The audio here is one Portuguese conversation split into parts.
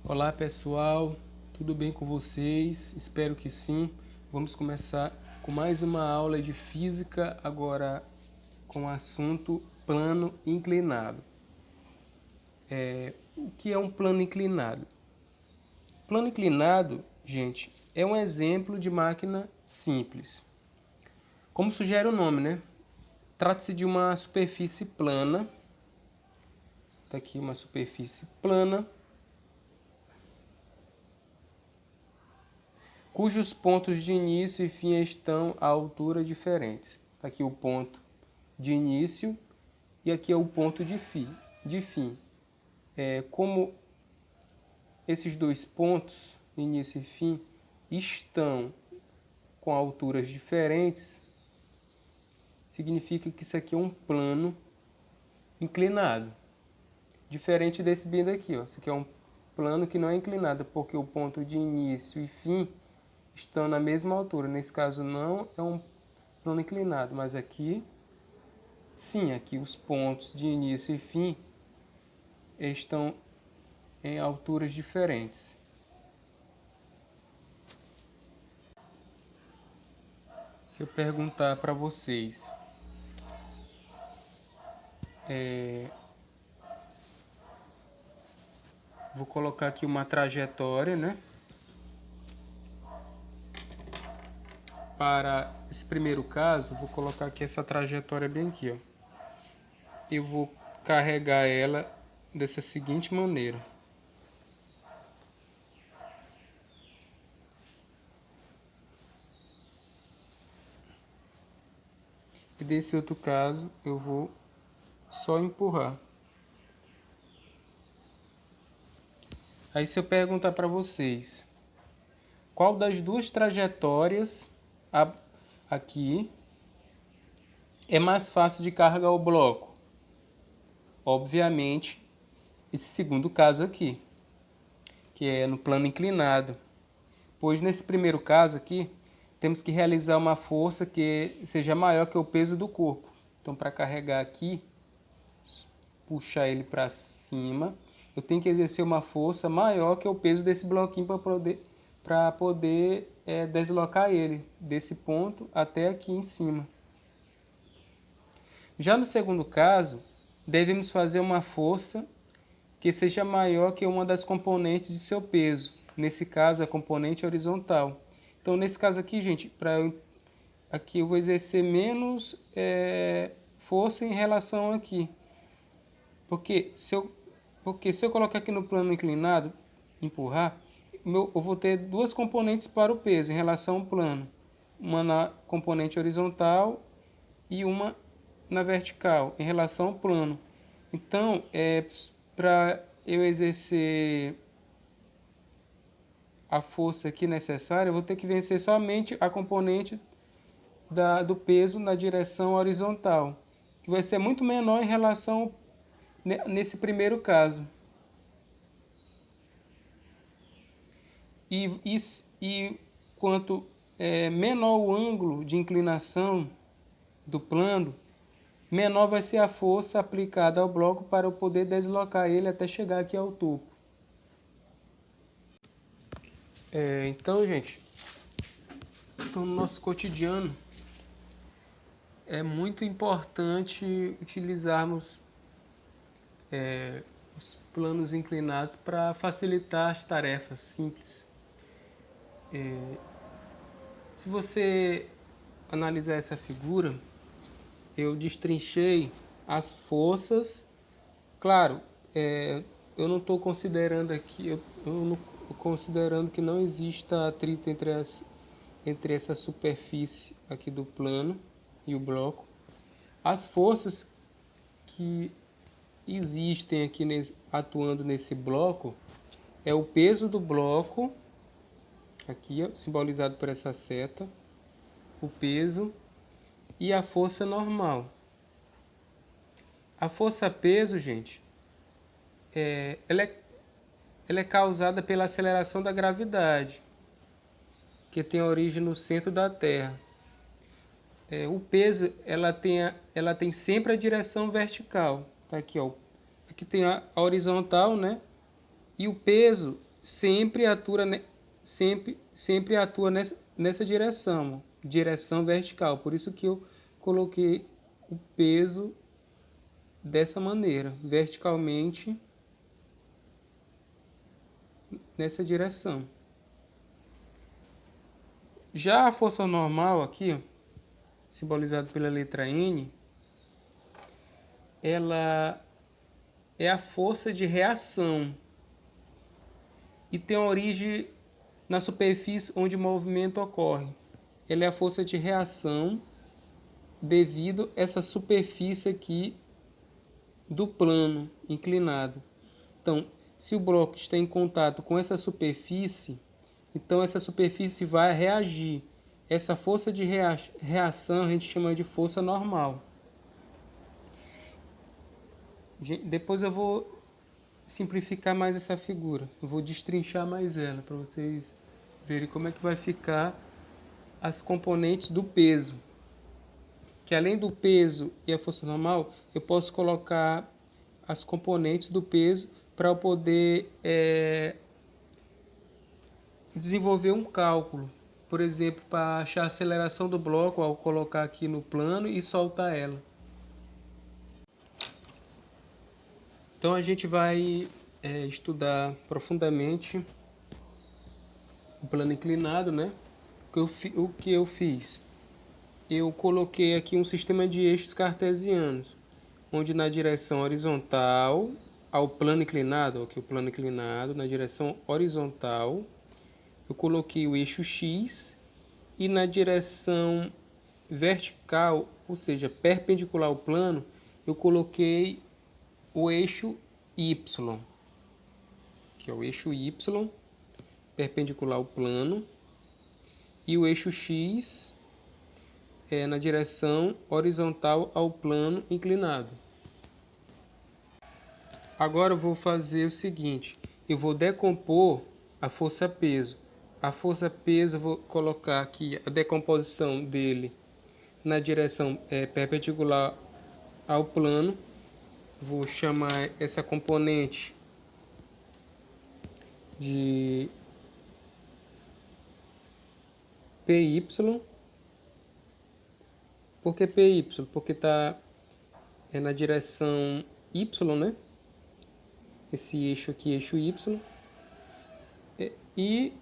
Olá pessoal, tudo bem com vocês? Espero que sim. Vamos começar com mais uma aula de física, agora com o assunto plano inclinado. O que é um plano inclinado? Plano inclinado, gente, é um exemplo de máquina simples. Como sugere o nome, né? Trata-se de uma superfície plana. Está aqui uma superfície plana, cujos pontos de início e fim estão a altura diferentes. Aqui o ponto de início e aqui é o ponto de fim. Como esses dois pontos, início e fim, estão com alturas diferentes, significa que isso aqui é um plano inclinado. Diferente desse bem daqui, ó. Isso aqui é um plano que não é inclinado, porque o ponto de início e fim estão na mesma altura. Nesse caso não é um plano inclinado, mas aqui sim, aqui os pontos de início e fim estão em alturas diferentes. Se eu perguntar para vocês, vou colocar aqui uma trajetória, né? Para esse primeiro caso, vou colocar aqui essa trajetória bem aqui, ó. Eu vou carregar ela dessa seguinte maneira. E desse outro caso, eu vou só empurrar. Aí se eu perguntar para vocês, qual das duas trajetórias aqui é mais fácil de carregar o bloco? Obviamente, esse segundo caso aqui, que é no plano inclinado. Pois nesse primeiro caso aqui, temos que realizar uma força que seja maior que o peso do corpo. Então, para carregar aqui, puxar ele para cima, eu tenho que exercer uma força maior que o peso desse bloquinho para poder deslocar ele desse ponto até aqui em cima. Já no segundo caso, devemos fazer uma força que seja maior que uma das componentes de seu peso. Nesse caso, a componente horizontal. Então, nesse caso aqui, gente, aqui eu vou exercer menos força em relação aqui. Porque se eu colocar aqui no plano inclinado, empurrar, eu vou ter duas componentes para o peso em relação ao plano. Uma na componente horizontal e uma na vertical, em relação ao plano. Então, para eu exercer a força aqui necessária, eu vou ter que vencer somente a componente do peso na direção horizontal, que vai ser muito menor em relação nesse primeiro caso. E quanto menor o ângulo de inclinação do plano, menor vai ser a força aplicada ao bloco para eu poder deslocar ele até chegar aqui ao topo. Então, gente, no nosso cotidiano é muito importante utilizarmos os planos inclinados para facilitar as tarefas simples. Se você analisar essa figura, eu destrinchei as forças. Claro, eu não estou considerando aqui, eu não considerando que não exista atrito entre essa superfície aqui do plano e o bloco. As forças que existem aqui atuando nesse bloco é o peso do bloco, aqui ó, simbolizado por essa seta, o peso e a força normal. A força-peso, gente, ela é causada pela aceleração da gravidade, que tem origem no centro da Terra. O peso, ela tem sempre a direção vertical. Tá aqui, ó. Aqui tem a horizontal, né? E o peso, sempre atua, sempre atua nessa direção, direção vertical. Por isso que eu coloquei o peso dessa maneira, verticalmente nessa direção. Já a força normal aqui, ó, simbolizado pela letra N, ela é a força de reação e tem origem na superfície onde o movimento ocorre. Ela é a força de reação devido a essa superfície aqui do plano inclinado. Então, se o bloco está em contato com essa superfície, então essa superfície vai reagir. Essa força de reação a gente chama de força normal. Depois eu vou simplificar mais essa figura. Eu vou destrinchar mais ela para vocês verem como é que vai ficar as componentes do peso. Que além do peso e a força normal, eu posso colocar as componentes do peso para eu poder desenvolver um cálculo. Por exemplo, para achar a aceleração do bloco ao colocar aqui no plano e soltar ela. Então a gente vai estudar profundamente o plano inclinado, né? O que eu fiz? Eu coloquei aqui um sistema de eixos cartesianos, onde na direção horizontal ao plano inclinado, aqui o plano inclinado, na direção horizontal, eu coloquei o eixo X e na direção vertical, ou seja, perpendicular ao plano, eu coloquei o eixo Y, que é o eixo Y, perpendicular ao plano, e o eixo X na direção horizontal ao plano inclinado. Agora eu vou fazer o seguinte, eu vou decompor a força-peso. A força-peso eu vou colocar aqui a decomposição dele na direção perpendicular ao plano. Vou chamar essa componente de PY. Por que PY? Porque está na direção Y, né? Esse eixo aqui, eixo Y. E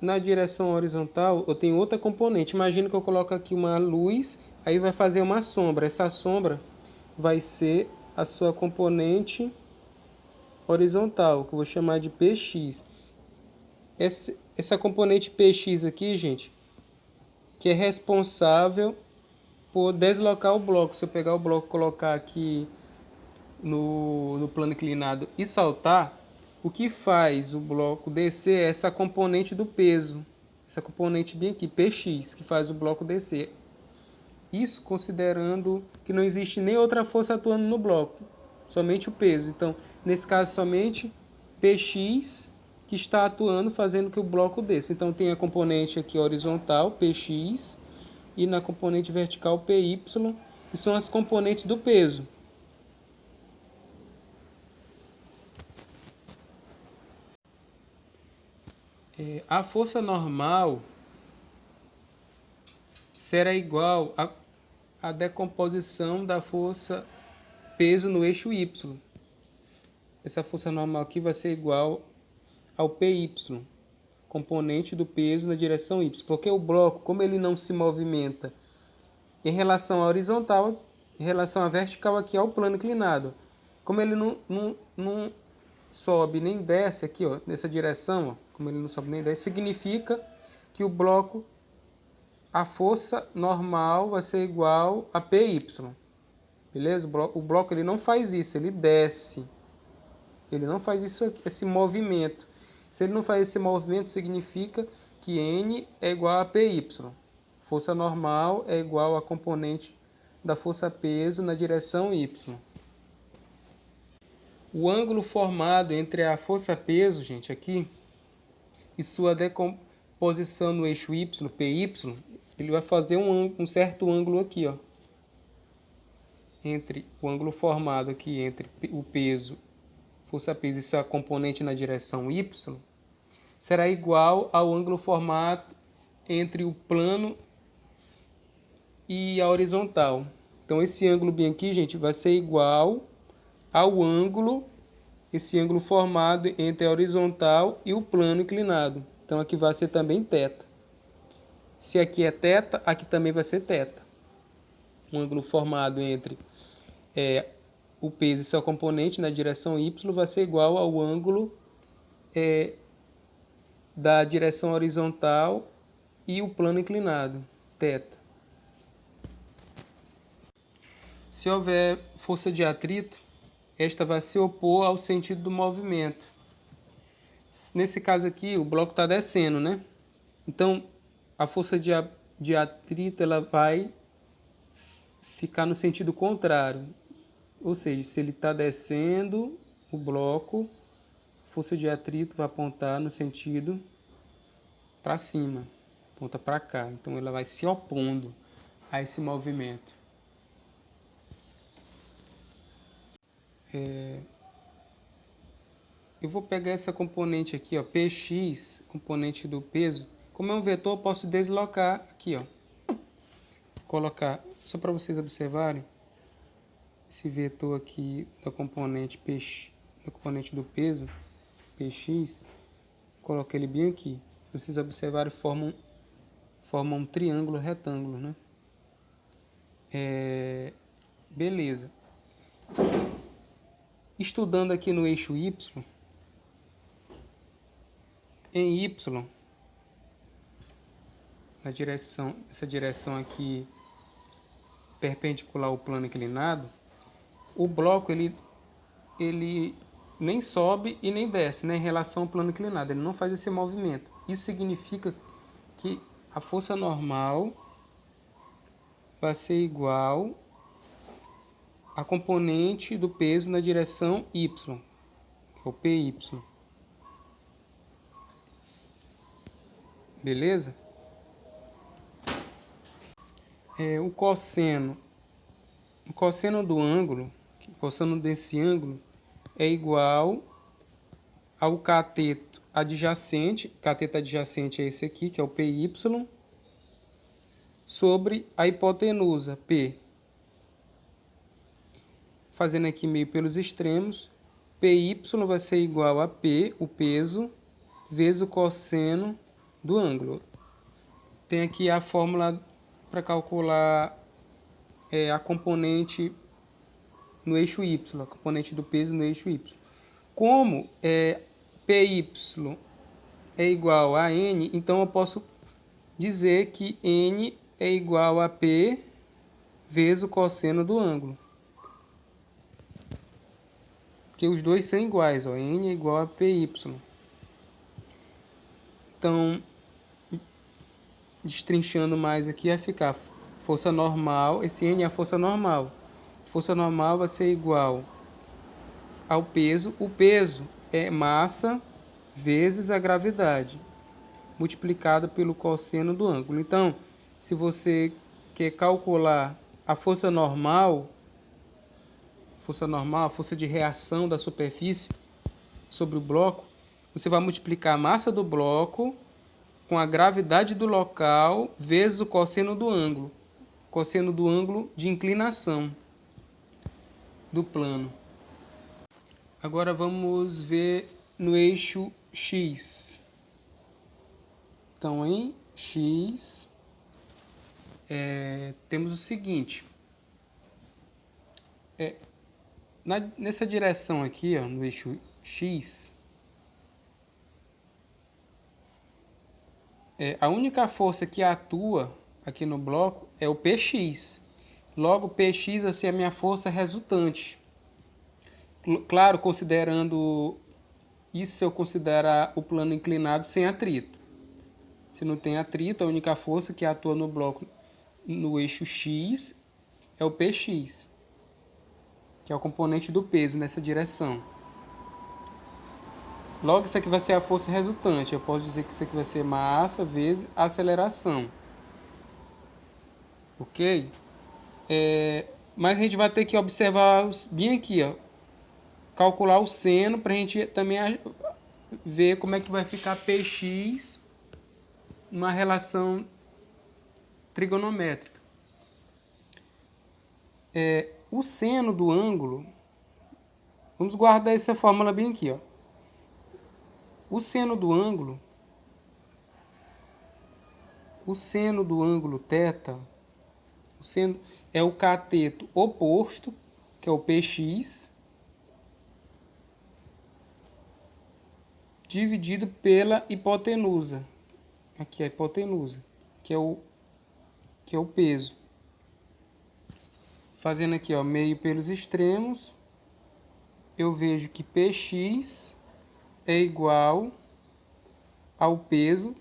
na direção horizontal eu tenho outra componente. Imagina que eu coloco aqui uma luz, aí vai fazer uma sombra. Essa sombra vai ser a sua componente horizontal, que eu vou chamar de PX. Essa componente PX aqui, gente, que é responsável por deslocar o bloco. Se eu pegar o bloco e colocar aqui no plano inclinado e saltar, o que faz o bloco descer é essa componente do peso. Essa componente bem aqui, PX, que faz o bloco descer. Isso considerando que não existe nem outra força atuando no bloco, somente o peso. Então, nesse caso, somente PX que está atuando, fazendo que o bloco desça. Então, tem a componente aqui horizontal, PX, e na componente vertical, PY, que são as componentes do peso. A força normal será igual à decomposição da força peso no eixo Y. Essa força normal aqui vai ser igual ao PY, componente do peso na direção Y. Porque o bloco, como ele não se movimenta em relação à horizontal, em relação à vertical aqui ao plano inclinado. Como ele não sobe nem desce aqui, ó, nessa direção, ó, como ele não sobe nem desce, significa que o bloco, a força normal vai ser igual a PY. Beleza? O bloco ele não faz isso, ele desce. Ele não faz isso aqui, esse movimento. Se ele não faz esse movimento, significa que N é igual a PY. Força normal é igual a componente da força peso na direção Y. O ângulo formado entre a força peso, gente, aqui, e sua decomposição no eixo Y, PY, ele vai fazer um certo ângulo aqui, ó. Entre o ângulo formado aqui entre o peso força peso e sua componente na direção y, será igual ao ângulo formado entre o plano e a horizontal. Então, esse ângulo bem aqui, gente, vai ser igual ao ângulo, esse ângulo formado entre a horizontal e o plano inclinado. Então, aqui vai ser também θ. Se aqui é θ, aqui também vai ser θ. Um ângulo formado entre o peso e seu componente na direção y vai ser igual ao ângulo da direção horizontal e o plano inclinado, θ. Se houver força de atrito, esta vai se opor ao sentido do movimento. Nesse caso aqui, o bloco está descendo, né? Então, a força de atrito ela vai ficar no sentido contrário. Ou seja, se ele está descendo o bloco, a força de atrito vai apontar no sentido para cima, aponta para cá. Então, ela vai se opondo a esse movimento. Eu vou pegar essa componente aqui, ó, Px, componente do peso. Como é um vetor, eu posso deslocar aqui, ó. Colocar, só para vocês observarem, esse vetor aqui da componente Px, da componente do peso, Px, coloquei ele bem aqui. Vocês observarem, forma um triângulo retângulo, né? Beleza. Estudando aqui no eixo y, em y, essa direção aqui perpendicular ao plano inclinado, o bloco ele nem sobe e nem desce, né, em relação ao plano inclinado, ele não faz esse movimento. Isso significa que a força normal vai ser igual a componente do peso na direção y, que é o PY. Beleza? O cosseno do ângulo, o cosseno desse ângulo é igual ao cateto adjacente. Cateto adjacente é esse aqui, que é o PY, sobre a hipotenusa, P. Fazendo aqui meio pelos extremos, PY vai ser igual a P, o peso, vezes o cosseno do ângulo. Tem aqui a fórmula para calcular a componente no eixo Y, a componente do peso no eixo Y. Como PY é igual a N, então eu posso dizer que N é igual a P vezes o cosseno do ângulo. Porque os dois são iguais, ó, N é igual a PY. Então, destrinchando mais aqui, vai ficar força normal, esse N é a força normal. Força normal vai ser igual ao peso. O peso é massa vezes a gravidade, multiplicado pelo cosseno do ângulo. Então, se você quer calcular a força normal, a força de reação da superfície sobre o bloco, você vai multiplicar a massa do bloco com a gravidade do local vezes o cosseno do ângulo de inclinação do plano. Agora vamos ver no eixo X. Então, em X, temos o seguinte. Nessa direção aqui, ó, no eixo X, a única força que atua aqui no bloco é o Px. Logo, Px vai ser a minha força resultante. Claro, considerando isso, se eu considerar o plano inclinado sem atrito. Se não tem atrito, a única força que atua no bloco no eixo X é o Px, que é o componente do peso nessa direção. Logo, isso aqui vai ser a força resultante. Eu posso dizer que isso aqui vai ser massa vezes aceleração. Ok? Mas a gente vai ter que observar bem aqui, ó. calcular o seno para a gente também ver como é que vai ficar Px numa relação trigonométrica. O seno do ângulo, vamos guardar essa fórmula bem aqui, ó. O seno do ângulo θ, o seno é o cateto oposto, que é o Px, dividido pela hipotenusa. Aqui é a hipotenusa, que é o peso. Fazendo aqui, ó, meio pelos extremos, eu vejo que Px é igual ao peso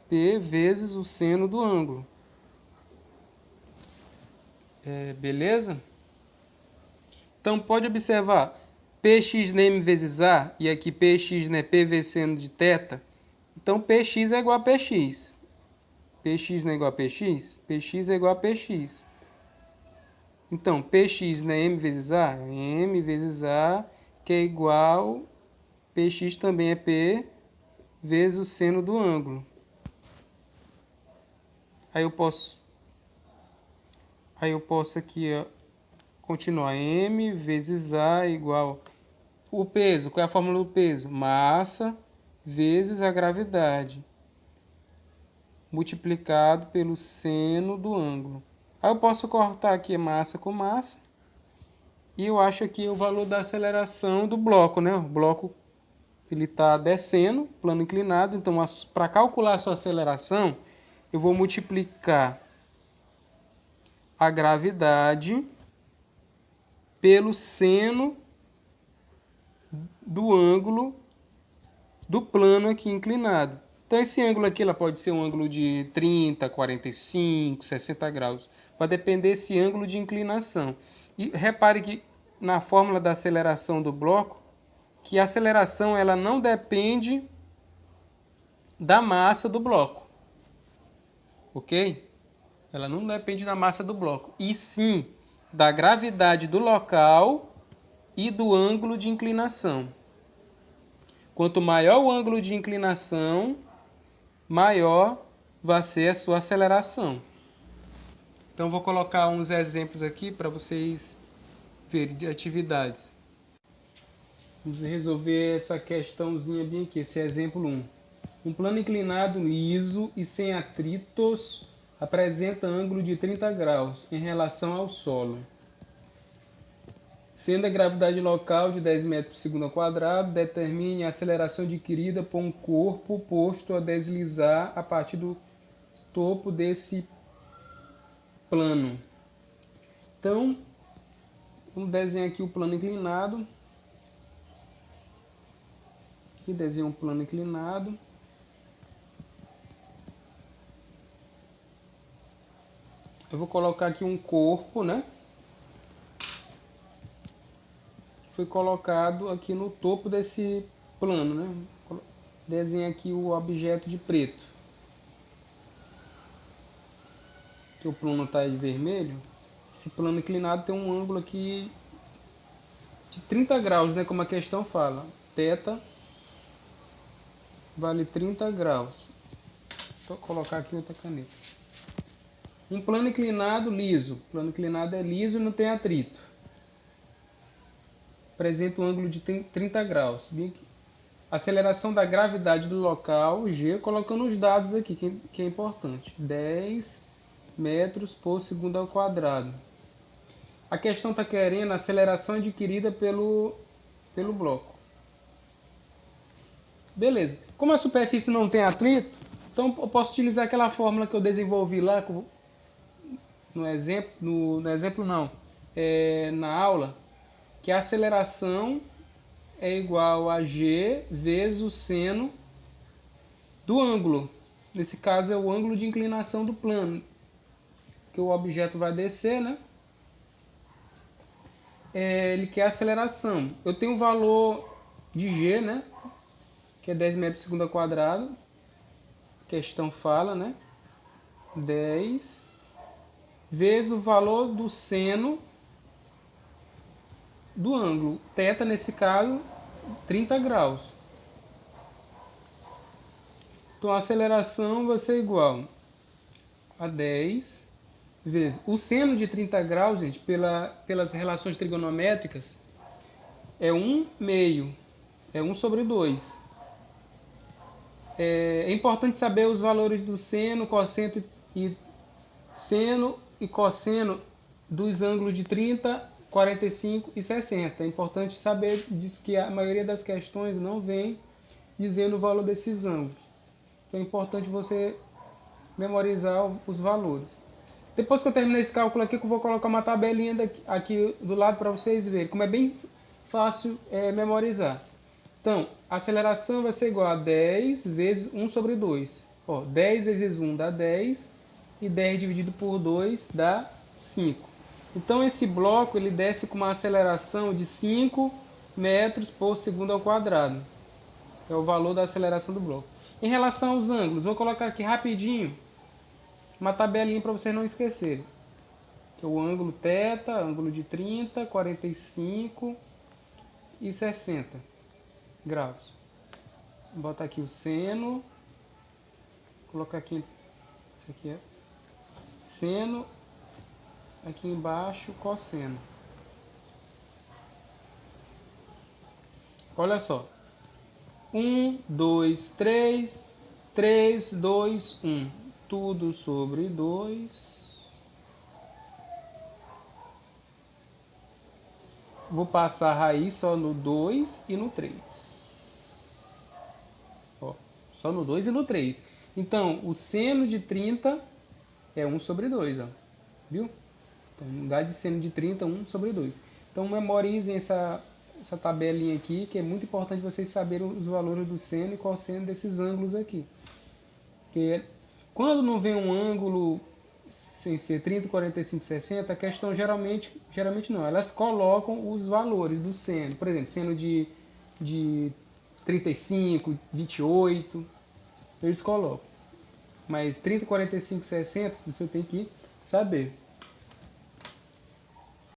P vezes o seno do ângulo. Beleza? Então, pode observar, Px na M vezes A, e aqui Px é P vezes seno de θ. Então, Px é igual a Px. Px não é igual a Px? Px é igual a Px. Então, Px não é M vezes A? M vezes A, que é igual... Px também é P vezes o seno do ângulo. Aí eu posso aqui, ó, continuar. M vezes A igual... O peso, qual é a fórmula do peso? Massa vezes a gravidade, multiplicado pelo seno do ângulo. Aí eu posso cortar aqui massa com massa. E eu acho aqui o valor da aceleração do bloco, né? O bloco ele está descendo, plano inclinado. Então, para calcular a sua aceleração, eu vou multiplicar a gravidade pelo seno do ângulo do plano aqui inclinado. Então, esse ângulo aqui ela pode ser um ângulo de 30, 45, 60 graus. Vai depender desse ângulo de inclinação. E repare que na fórmula da aceleração do bloco, que a aceleração ela não depende da massa do bloco. Ok? Ela não depende da massa do bloco. E sim da gravidade do local e do ângulo de inclinação. Quanto maior o ângulo de inclinação, maior vai ser a sua aceleração. Então, vou colocar uns exemplos aqui para vocês verem de atividades. Vamos resolver essa questãozinha bem aqui, esse exemplo 1. Um plano inclinado, liso e sem atritos apresenta ângulo de 30 graus em relação ao solo. Sendo a gravidade local de 10 metros por segundo ao quadrado, determine a aceleração adquirida por um corpo posto a deslizar a partir do topo desse plano. Então, vamos desenhar aqui o plano inclinado. Aqui desenho um plano inclinado. Eu vou colocar aqui um corpo, né? Foi colocado aqui no topo desse plano, né? Desenho aqui o objeto de preto. Que o plano está de vermelho. Esse plano inclinado tem um ângulo aqui de 30 graus, né? Como a questão fala. Θ vale 30 graus. Vou colocar aqui outra caneta. Um plano inclinado liso. O plano inclinado é liso e não tem atrito. Apresenta um ângulo de 30 graus. Aceleração da gravidade do local, G, colocando os dados aqui, que é importante. 10 metros por segundo ao quadrado. A questão está querendo a aceleração adquirida pelo bloco. Beleza. Como a superfície não tem atrito, então eu posso utilizar aquela fórmula que eu desenvolvi lá no exemplo não, na aula, que a aceleração é igual a G vezes o seno do ângulo. Nesse caso é o ângulo de inclinação do plano, que o objeto vai descer, né? Ele quer a aceleração. Eu tenho o valor de G, né? Que é 10 metros por segundo ao quadrado. A questão fala, né? 10 vezes o valor do seno do ângulo. Θ, nesse caso, 30 graus. Então a aceleração vai ser igual a 10 vezes o seno de 30 graus, gente, pelas relações trigonométricas, é 1 meio, é 1 sobre 2. É importante saber os valores do seno, cosseno e cosseno dos ângulos de 30, 45 e 60. É importante saber disso, que a maioria das questões não vem dizendo o valor desses ângulos. Então é importante você memorizar os valores. Depois que eu terminar esse cálculo aqui, eu vou colocar uma tabelinha aqui do lado para vocês verem como é bem fácil memorizar. Então, a aceleração vai ser igual a 10 vezes 1 sobre 2. Ó, 10 vezes 1 dá 10 e 10 dividido por 2 dá 5. Então, esse bloco ele desce com uma aceleração de 5 metros por segundo ao quadrado. É o valor da aceleração do bloco. Em relação aos ângulos, vou colocar aqui rapidinho uma tabelinha para vocês não esquecerem. Que é o ângulo θ, ângulo de 30, 45 e 60 graus. Vou botar aqui o seno. Vou colocar aqui, isso aqui é seno, aqui embaixo cosseno. Olha só. 1, 2, 3, 3, 2, 1. Tudo sobre 2. Vou passar a raiz só no 2 e no 3. Ó, só no 2 e no 3. Então, o seno de 30 é 1 sobre 2. Ó. Viu? Então, unidade de seno de 30, 1 sobre 2. Então, memorizem essa tabelinha aqui, que é muito importante vocês saberem os valores do seno e cosseno desses ângulos aqui. Porque quando não vem um ângulo sem ser 30, 45, 60, a questão geralmente não. Elas colocam os valores do seno. Por exemplo, seno de 35, 28, eles colocam. Mas 30, 45, 60, você tem que saber.